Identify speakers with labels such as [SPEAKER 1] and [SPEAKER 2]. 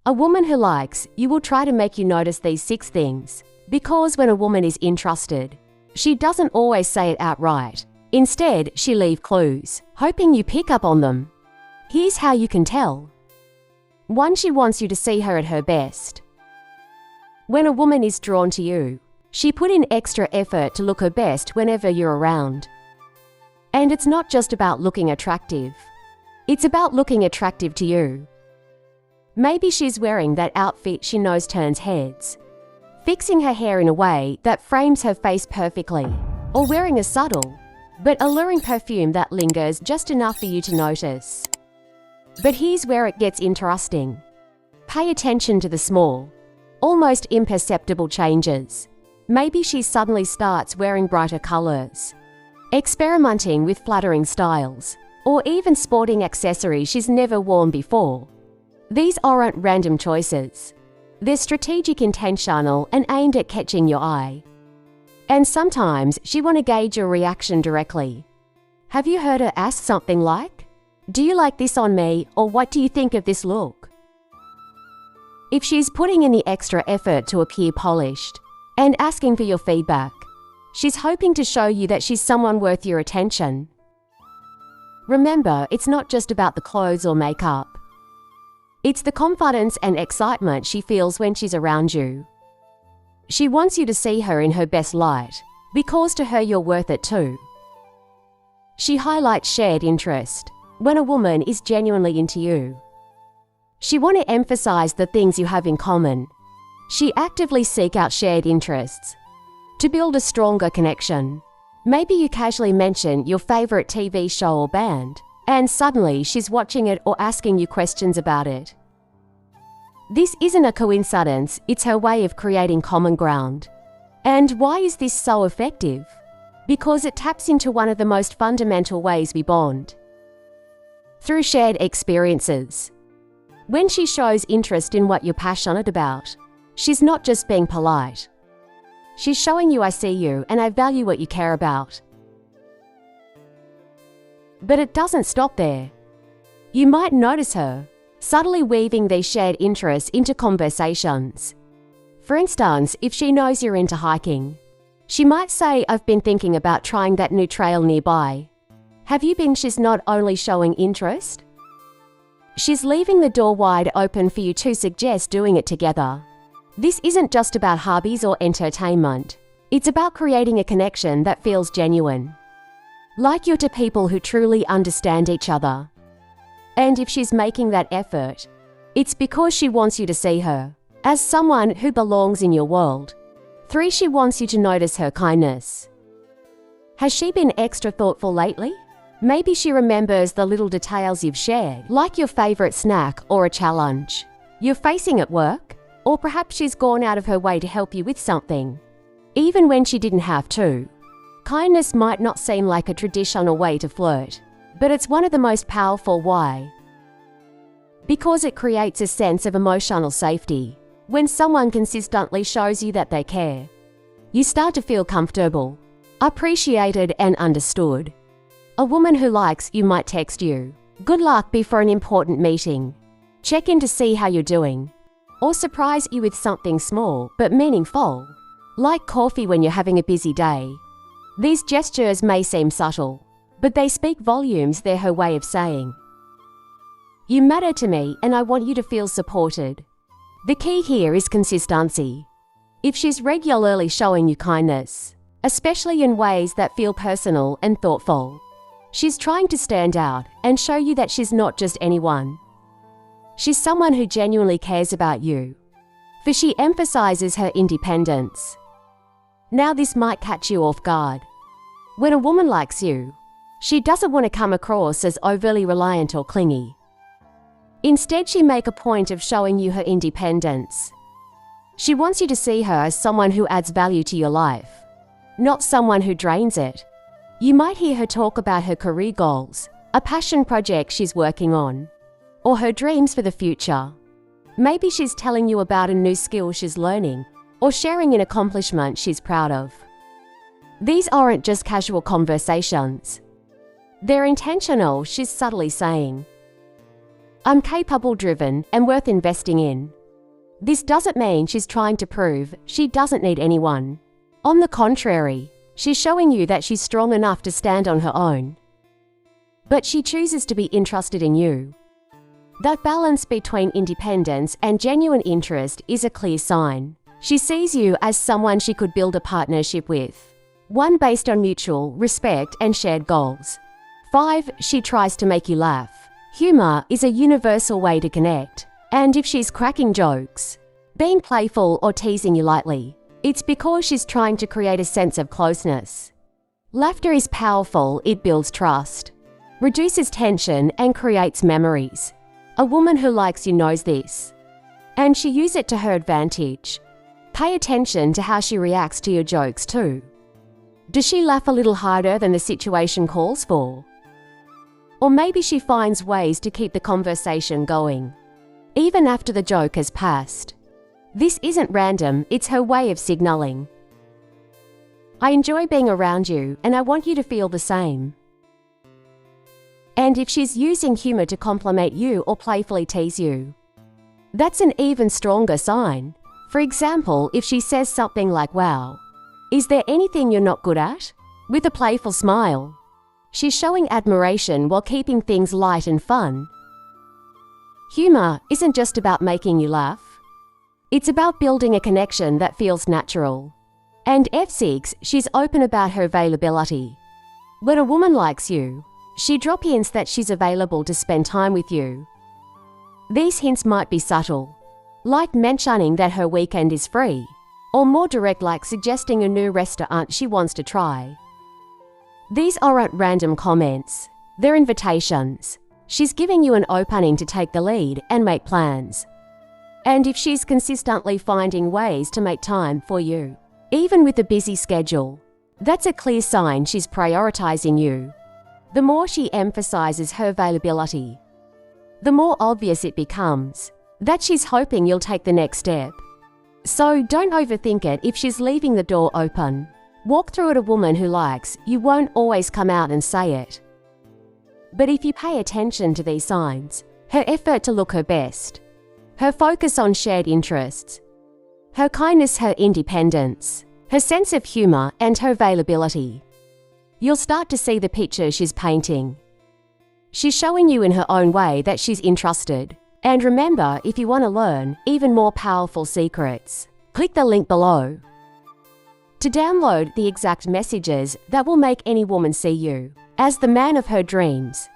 [SPEAKER 1] A woman who likes you will try to make you notice these 6 things, because when a woman is interested, she doesn't always say it outright. Instead, she leaves clues, hoping you pick up on them. Here's how you can tell. 1. She wants you to see her at her best. When a woman is drawn to you, she put in extra effort to look her best whenever you're around. And it's not just about looking attractive. It's about looking attractive to you. Maybe she's wearing that outfit she knows turns heads, fixing her hair in a way that frames her face perfectly, or wearing a subtle but alluring perfume that lingers just enough for you to notice. But here's where it gets interesting. Pay attention to the small, almost imperceptible changes. Maybe she suddenly starts wearing brighter colors, experimenting with flattering styles, or even sporting accessories she's never worn before. These aren't random choices. They're strategic, intentional, and aimed at catching your eye. And sometimes she wants to gauge your reaction directly. Have you heard her ask something like, "Do you like this on me?" or "What do you think of this look?" If she's putting in the extra effort to appear polished and asking for your feedback, she's hoping to show you that she's someone worth your attention. Remember, it's not just about the clothes or makeup. It's the confidence and excitement she feels when she's around you. She wants you to see her in her best light, because to her you're worth it too. She highlights shared interest. When a woman is genuinely into you, she wants to emphasize the things you have in common. She actively seeks out shared interests to build a stronger connection. Maybe you casually mention your favorite TV show or band, and suddenly she's watching it or asking you questions about it. This isn't a coincidence, it's her way of creating common ground. And why is this so effective? Because it taps into one of the most fundamental ways we bond: through shared experiences. When she shows interest in what you're passionate about, she's not just being polite. She's showing you, "I see you and I value what you care about." But it doesn't stop there. You might notice her subtly weaving these shared interests into conversations. For instance, if she knows you're into hiking, she might say, "I've been thinking about trying that new trail nearby. Have you been?" She's not only showing interest, she's leaving the door wide open for you to suggest doing it together. This isn't just about hobbies or entertainment. It's about creating a connection that feels genuine, like you're to people who truly understand each other. And if she's making that effort, it's because she wants you to see her as someone who belongs in your world. 3. She wants you to notice her kindness. Has she been extra thoughtful lately? Maybe she remembers the little details you've shared, like your favorite snack or a challenge you're facing at work, or perhaps she's gone out of her way to help you with something, even when she didn't have to. Kindness might not seem like a traditional way to flirt, but it's one of the most powerful. Why? Because it creates a sense of emotional safety. When someone consistently shows you that they care, you start to feel comfortable, appreciated, and understood. A woman who likes you might text you, "Good luck," before an important meeting, check in to see how you're doing, or surprise you with something small but meaningful, like coffee when you're having a busy day. These gestures may seem subtle, but they speak volumes. They're her way of saying, "You matter to me and I want you to feel supported." The key here is consistency. If she's regularly showing you kindness, especially in ways that feel personal and thoughtful, she's trying to stand out and show you that she's not just anyone. She's someone who genuinely cares about you, for she emphasizes her independence. Now, this might catch you off guard. When a woman likes you, she doesn't want to come across as overly reliant or clingy. Instead, she makes a point of showing you her independence. She wants you to see her as someone who adds value to your life, not someone who drains it. You might hear her talk about her career goals, a passion project she's working on, or her dreams for the future. Maybe she's telling you about a new skill she's learning, or sharing an accomplishment she's proud of. These aren't just casual conversations. They're intentional. She's subtly saying, I'm capable, driven, and worth investing in. This doesn't mean she's trying to prove she doesn't need anyone. On the contrary, she's showing you that she's strong enough to stand on her own. But she chooses to be interested in you. That balance between independence and genuine interest is a clear sign. She sees you as someone she could build a partnership with, one based on mutual respect and shared goals. 5. She tries to make you laugh. Humor is a universal way to connect, and if she's cracking jokes, being playful or teasing you lightly, it's because she's trying to create a sense of closeness. Laughter is powerful. It builds trust, reduces tension, and creates memories. A woman who likes you knows this, and she uses it to her advantage. Pay attention to how she reacts to your jokes too. Does she laugh a little harder than the situation calls for? Or maybe she finds ways to keep the conversation going, even after the joke has passed. This isn't random, it's her way of signaling. I enjoy being around you, and I want you to feel the same. And if she's using humor to compliment you or playfully tease you, that's an even stronger sign. For example, if she says something like, "Wow, is there anything you're not good at?" with a playful smile, she's showing admiration while keeping things light and fun. Humor isn't just about making you laugh. It's about building a connection that feels natural. And F6, she's open about her availability. When a woman likes you, she drops hints that she's available to spend time with you. These hints might be subtle, like mentioning that her weekend is free, or more direct, like suggesting a new restaurant she wants to try. These aren't random comments, they're invitations. She's giving you an opening to take the lead and make plans. And if she's consistently finding ways to make time for you, even with a busy schedule, that's a clear sign she's prioritizing you. The more she emphasizes her availability, the more obvious it becomes that she's hoping you'll take the next step. So don't overthink it. If she's leaving the door open, walk through it. A woman who likes you won't always come out and say it. But if you pay attention to these signs, her effort to look her best, her focus on shared interests, her kindness, her independence, her sense of humor, and her availability, you'll start to see the picture she's painting. She's showing you in her own way that she's interested. And remember, if you want to learn even more powerful secrets, click the link below to download the exact messages that will make any woman see you as the man of her dreams.